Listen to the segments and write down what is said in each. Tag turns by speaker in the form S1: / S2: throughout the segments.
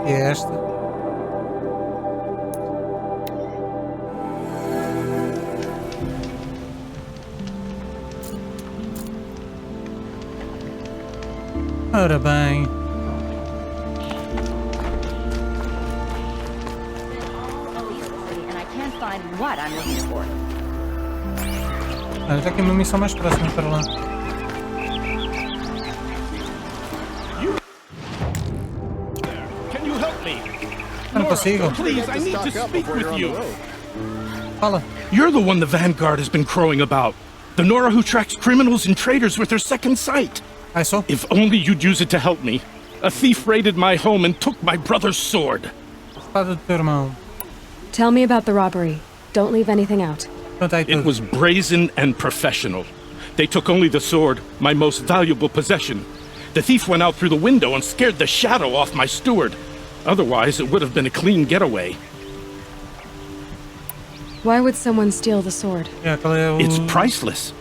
S1: que é esta. Ora bem. Olha, está aqui uma missão mais próxima para lá. Eu não consigo.
S2: Please, I need to speak with you.
S1: Fala.
S2: You're the one the Vanguard has been crowing about. The Nora who tracks criminals and traitors with her second sight.
S1: I saw.
S2: If only you'd use it to help me. A thief raided my home and took my brother's sword.
S1: Espada do teu irmão.
S3: Tell me about the robbery. Don't leave anything out.
S1: Conta aí
S2: It
S1: tudo.
S2: was brazen and professional. They took only the sword, my most valuable possession. The thief went out through the window and scared the shadow off my steward. Otherwise, it would have been a clean getaway.
S3: Why would someone steal the sword?
S1: É, qual é o...
S2: It's priceless.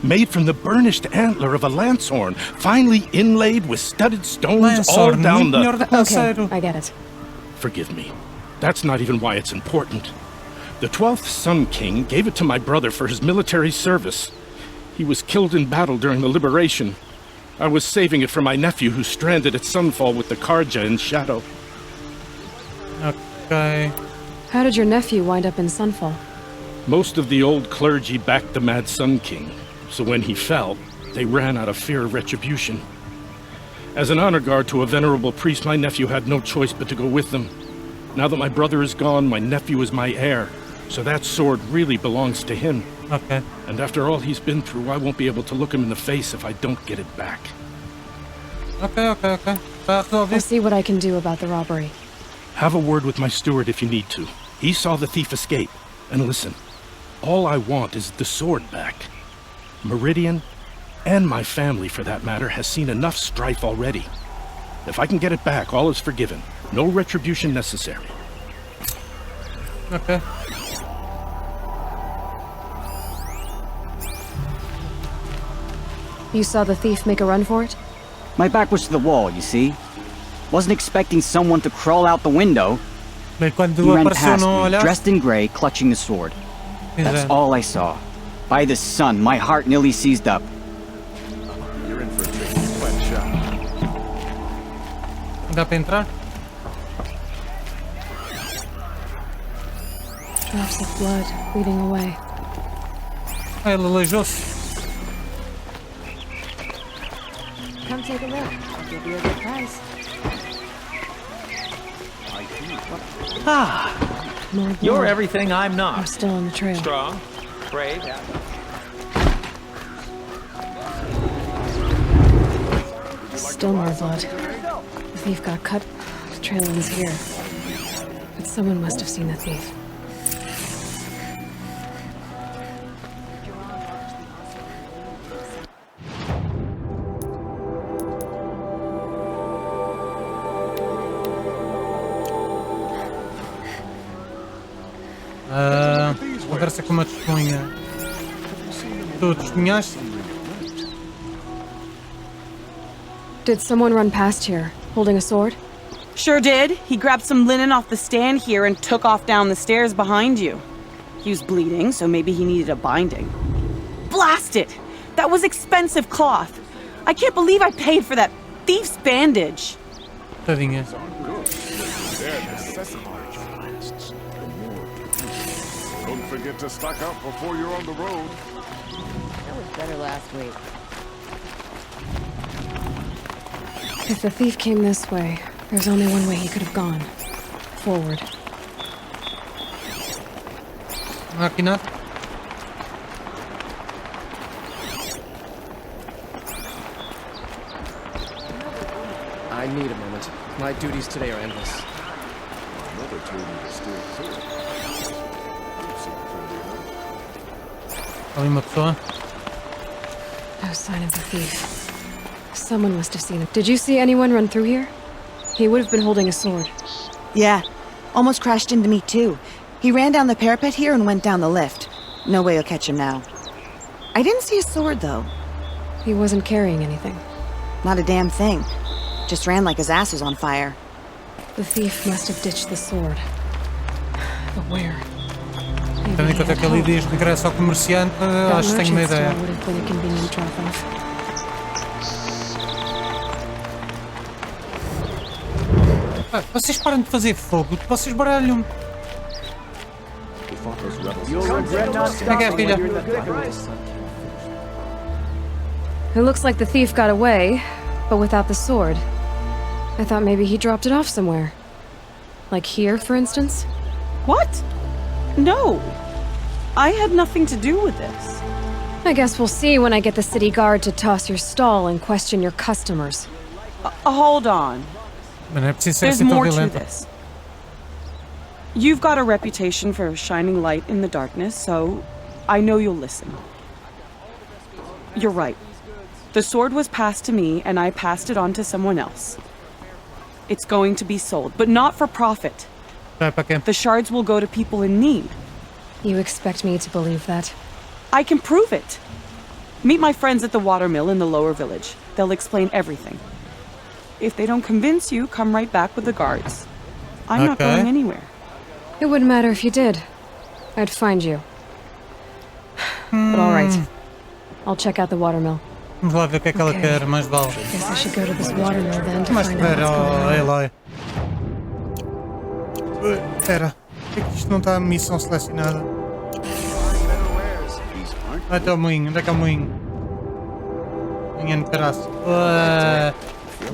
S2: Made from the burnished antler of a lancehorn, finely inlaid with studded stones all
S1: Lançor,
S2: down
S1: muito melhor
S2: the...
S1: do que
S3: Okay,
S1: lanceiro.
S3: I get it.
S2: Forgive me. That's not even why it's important. The 12th Sun King gave it to my brother for his military service. He was killed in battle during the liberation. I was saving it for my nephew who's stranded at Sunfall with the Karja in Shadow.
S1: Ok.
S3: How did your nephew wind up in Sunfall?
S2: Most of the old clergy backed the Mad Sun King, so when he fell, they ran out of fear of retribution. As an honor guard to a venerable priest, my nephew had no choice but to go with them. Now that my brother is gone, my nephew is my heir, so that sword really belongs to him.
S1: Ok.
S2: And after all he's been through, I won't be able to look him in the face if I don't get it back.
S1: Ok. Está
S3: I'll
S1: resolvido.
S3: see what I can do about the robbery.
S2: Have a word with my steward if you need to. He saw the thief escape. And listen, all I want is the sword back. Meridian, and my family for that matter, has seen enough strife already. If I can get it back, all is forgiven. No retribution necessary.
S1: Ok.
S3: You saw the thief make a run for it?
S4: My back was to the wall, you see? Wasn't expecting someone to crawl out the window.
S1: Bem, quando
S4: He ran
S1: apareceu
S4: past
S1: não
S4: me,
S1: olhaste.
S4: dressed in gray, clutching the sword. That's
S1: Exato.
S4: all I saw. By the sun, my heart nearly seized up.
S5: You're in for a tricky wet shot.
S1: Dá para entrar?
S3: Drops of blood bleeding away.
S1: Ah, ele aleijou-se.
S3: Come take a look. I'll give you a good price.
S6: Ah,
S3: More blood.
S6: you're everything I'm
S3: I'm
S6: not.
S3: still on the trail.
S6: Strong, brave,
S3: Still more blood. The thief got cut. The trail ends here. But someone must have seen the thief.
S1: Conversa com uma testemunha. Tu testemunhaste?
S3: Did someone run past here, holding a sword?
S7: Sure did. He grabbed some linen off the stand here and took off down the stairs behind you. He was bleeding, so maybe he needed a binding. Blast it! That was expensive cloth. I can't believe I paid for that thief's bandage.
S1: Tadinha.
S5: Don't forget to stock up before you're on the road.
S8: That was better last week.
S3: If the thief came this way, there's only one way he could have gone. Forward.
S1: Aqui nada.
S9: I need a moment. My duties today are endless.
S5: Mother told me to steer clear. You seem friendly enough.
S1: Ali uma pessoa.
S3: No sign of the thief. Someone must have seen him. Did you see anyone run through here? He would have been holding a sword.
S10: Yeah, almost crashed into me too. He ran down the parapet here and went down the lift. No way you'll catch him now. I didn't see a sword though.
S3: He wasn't carrying anything.
S10: Not a damn thing. Just ran like his ass was on fire.
S3: The thief must have ditched the sword. But where?
S1: Tendo em conta que ele diz regressa ao comerciante, acho que tenho uma ideia.
S3: Would have been a convenient drop-off.
S1: Vocês param de fazer fogo, vocês baralham-me. Pega a filha.
S3: It looks like the thief got away, but without the sword. I thought maybe he dropped it off somewhere. Like here, for instance?
S7: What? No. I had nothing to do with this.
S3: I guess we'll see when I get the city guard to toss your stall and question your customers.
S7: Hold on.
S1: Mas não é preciso ser
S7: There's
S1: assim tão
S7: more to
S1: violento.
S7: this. You've got a reputation for shining light in the darkness, so I know you'll listen. You're right. The sword was passed to me, and I passed it on to someone else. It's going to be sold, but not for profit.
S1: Vai para quê?
S7: The shards will go to people in need.
S3: You expect me to believe that?
S7: I can prove it. Meet my friends at the watermill in the lower village. They'll explain everything. If they don't convince you, come right back with the guards. I'm not
S1: Okay.
S7: going anywhere.
S3: It wouldn't matter if you did. I'd find you. But all right. I'll check out the watermill.
S1: Vamos lá ver o que é que ela
S3: Okay.
S1: quer, mais vale.
S3: Guess I should go to this watermill then to
S1: Mas
S3: find out
S1: espera,
S3: what's going on.
S1: Aloy. Espera, por que isto não está a missão selecionada? Vai até o moinho, onde é que é o moinho? Moinho no caraço. Boa!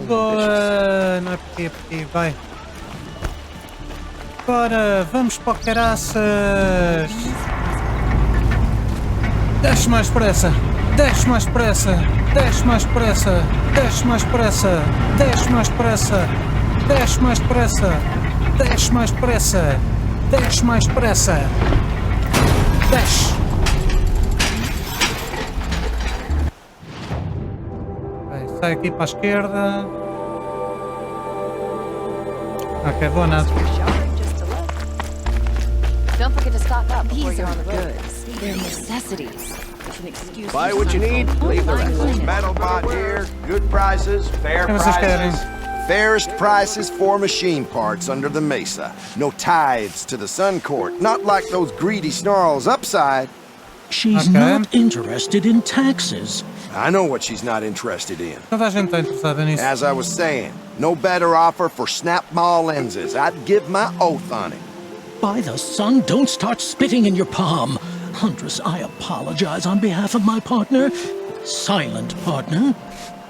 S1: Boa! Não é porque, vai. Bora, vamos para o caraças! Desce mais pressa! Desce mais pressa! Desce mais pressa! Desce mais pressa! Desce mais pressa! Desce mais pressa! Desce mais pressa! Desce mais pressa! Desce! Vai, sai aqui para a esquerda. Ok, boa nada.
S8: Don't forget to stock up before you're on the road. They're necessities.
S5: Buy what you need, leave the rest. Metal bot here, good prices, fair
S1: Vamos vocês querem?
S5: prices. Fairest prices for machine parts under the mesa. No tithes to the Sun Court, not like those greedy snarls upside.
S11: She's
S1: Okay.
S11: not interested in taxes.
S5: I know what she's not interested in.
S1: Toda a gente está interessada nisso.
S5: As I was saying, no better offer for snap-maw lenses. I'd give my oath on it.
S11: By the sun, don't start spitting in your palm. Huntress, I apologize on behalf of my partner. Silent partner.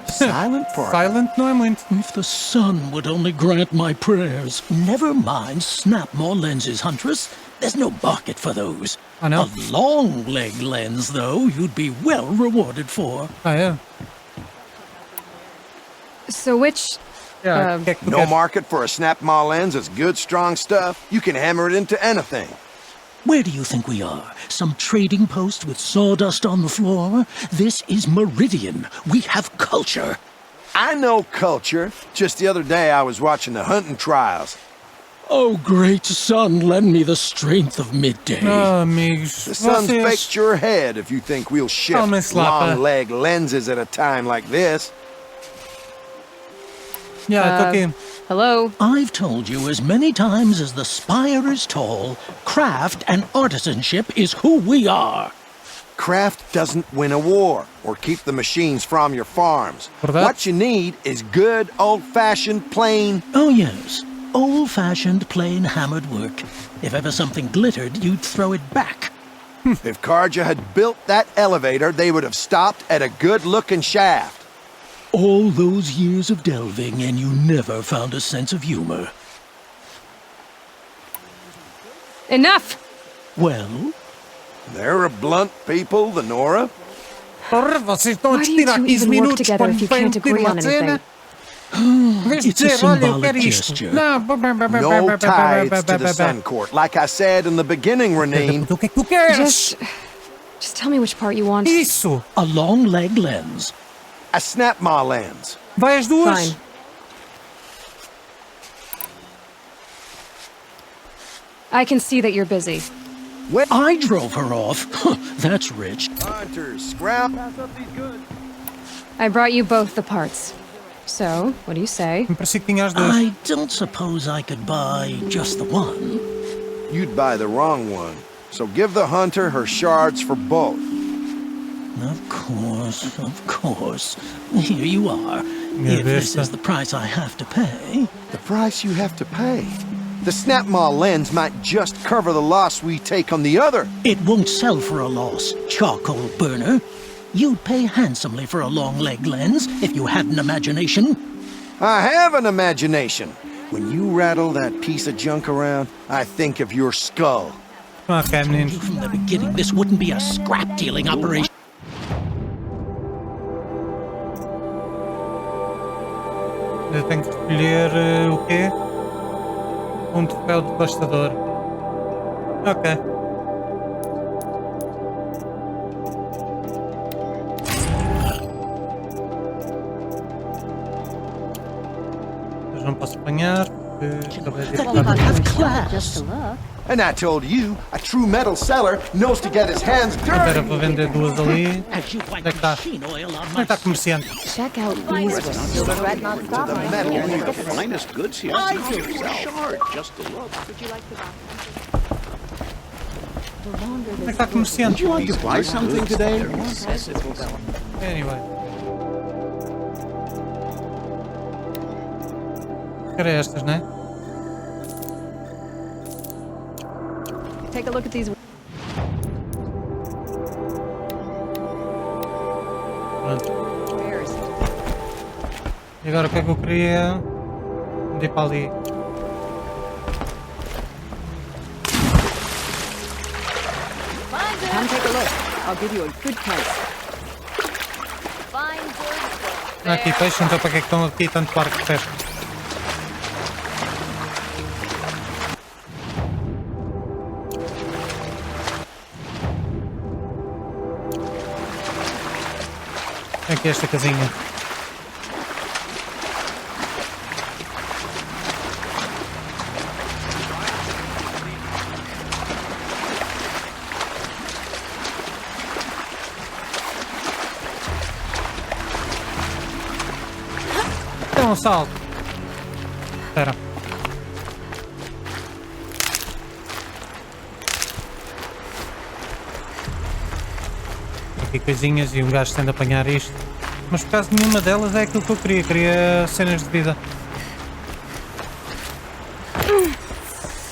S5: Silent for
S1: Silent não é muito.
S11: If the sun would only grant my prayers. Never mind snap-maw lenses, Huntress. There's no market for those.
S1: I know.
S11: A long leg lens, though, you'd be well rewarded for.
S1: Ah, é?
S3: So which...
S1: Yeah, o que é que tu
S5: No
S1: queres?
S5: market for a snap-maw lens is good, strong stuff. You can hammer it into anything.
S11: Where do you think we are? Some trading post with sawdust on the floor? This is Meridian. We have culture.
S5: I know culture. Just the other day I was watching the hunting trials.
S11: Oh, great sun, lend me the strength of midday.
S1: Ah, amigos,
S5: The sun's
S1: vocês...
S5: baked your head if you think we'll shift
S1: Toma esse lapa.
S5: long leg lenses at a time like this.
S1: Yeah, estou aqui.
S3: Hello?
S11: I've told you as many times as the spire is tall, craft and artisanship is who we are.
S5: Craft doesn't win a war or keep the machines from your farms.
S1: Verdade?
S5: What you need is good, old-fashioned, plain...
S11: Oh, yes. Old-fashioned, plain hammered work. If ever something glittered, you'd throw it back.
S5: If Karja had built that elevator, they would have stopped at a good-looking shaft.
S11: All those years of delving, and you never found a sense of humor.
S3: Enough!
S11: Well,
S5: They're a blunt people, the Nora.
S1: Porra, vocês estão a
S3: Why do you
S1: destinar
S3: two
S1: 15
S3: even work
S1: minutos
S3: together
S1: quando
S3: if you
S1: vem
S3: can't agree
S1: pedir
S3: on
S1: a cena.
S3: anything?
S1: Em vez de
S11: It's a
S1: dizer, olha, eu
S11: symbolic
S1: quero isto.
S11: gesture.
S1: Não,
S5: No tithes to the Sun Court. Like I said in the beginning, Renine,
S1: O que é que tu queres?
S3: Just tell me which part you want.
S1: Isso!
S11: a long leg lens.
S5: a snap-maw lens.
S1: Vai as duas?
S3: Fine. I can see that you're busy.
S11: I drove her off. That's rich.
S5: Hunters, scrap.
S3: I brought you both the parts. So, what do you say?
S1: Me parecia que tinha as duas.
S11: I don't suppose I could buy just the one.
S5: You'd buy the wrong one. So give the hunter her shards for both.
S11: Of course. Here you are. If this is the price I have to pay.
S5: The price you have to pay? The snap-maw lens might just cover the loss we take on the other.
S11: It won't sell for a loss, charcoal burner. You'd pay handsomely for a long leg lens if you had an imagination.
S5: I have an imagination. When you rattle that piece of junk around, I think of your skull.
S1: Ok, meninos.
S11: From the beginning, this wouldn't be a scrap-dealing operation.
S1: Eu tenho que escolher o quê? Um troféu devastador. Ok. Mas não posso apanhar porque acabei de
S5: And I told you, a true metal seller knows to get his hands
S1: Agora
S5: dirty.
S1: vou vender duas ali. Onde é que está? Onde é que está comerciante?
S8: Check out these ones. Regret not stopping.
S12: The finest goods here. Shard, just a look.
S8: Would you like to
S1: Onde é que está comerciante?
S12: You want to buy something today?
S1: Anyway. Quero estas, né?
S8: take a look at these?
S1: Pronto. E agora o que é que eu queria? De ir para ali.
S8: Come take a look. I'll give you a good price.
S1: Aqui peixe, então para que é que estão aqui tanto barco de pesca? Aqui esta casinha. É um salto. Espera. Aqui coisinhas e um gajo tende a apanhar isto. Mas por causa de nenhuma delas é aquilo que eu queria. Queria cenas de vida.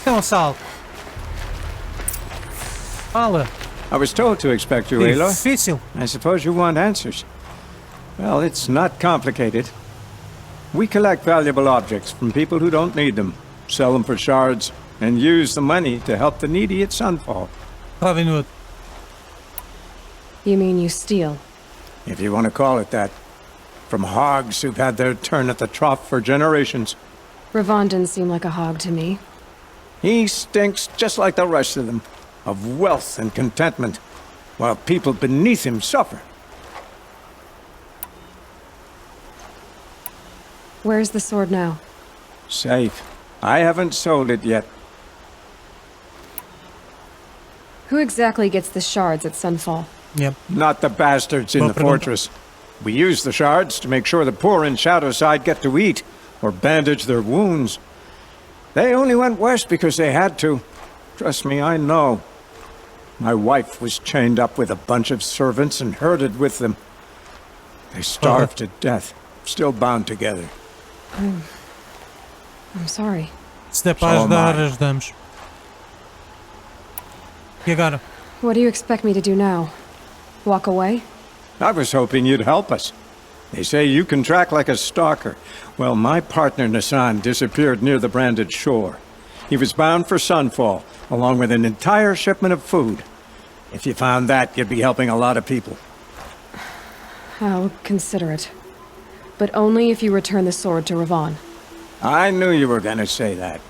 S1: É um salto. Fala.
S13: I was told to expect you, Aloy.
S1: Difícil.
S13: I suppose you want answers. Well, it's not complicated. We collect valuable objects from people who don't need them, sell them for shards, and use the money to help the needy at Sunfall.
S1: Robin Hood.
S3: You mean you steal?
S13: If you want to call it that. From hogs who've had their turn at the trough for generations.
S3: Ravon didn't seem like a hog to me.
S13: He stinks just like the rest of them, of wealth and contentment, while people beneath him suffer.
S3: Where's the sword now?
S13: Safe. I haven't sold it yet.
S3: Who exactly gets the shards at Sunfall?
S1: Yep.
S13: Not the bastards in the fortress. We use the shards to make sure the poor in Shadowside get to eat, or bandage their wounds. They only went west because they had to. Trust me, I know. My wife was chained up with a bunch of servants and herded with them. They starved to death, still bound together.
S3: I'm sorry.
S1: Se der para ajudar, ajudamos. E agora?
S3: What do you expect me to do now? Walk away?
S13: I was hoping you'd help us. They say you can track like a stalker. Well, my partner Nassan disappeared near the branded shore. He was bound for Sunfall, along with an entire shipment of food. If you found that, you'd be helping a lot of people.
S3: I'll consider it. But only if you return the sword to Ravon.
S13: I knew you were gonna say that.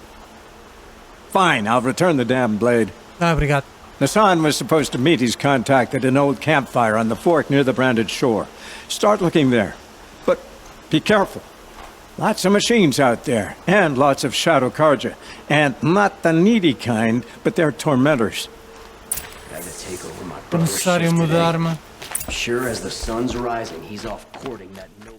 S13: Fine, I'll return the damn blade.
S1: Obrigado.
S13: Nassan was supposed to meet his contact at an old campfire on the fork near the branded shore. Start looking there. But be careful. Lots of machines out there, and lots of Shadow Karja. And not the needy kind, but they're tormentors.
S9: Take over my
S1: Necessário mudar-me.
S9: Sure as the sun's rising, he's off courting that no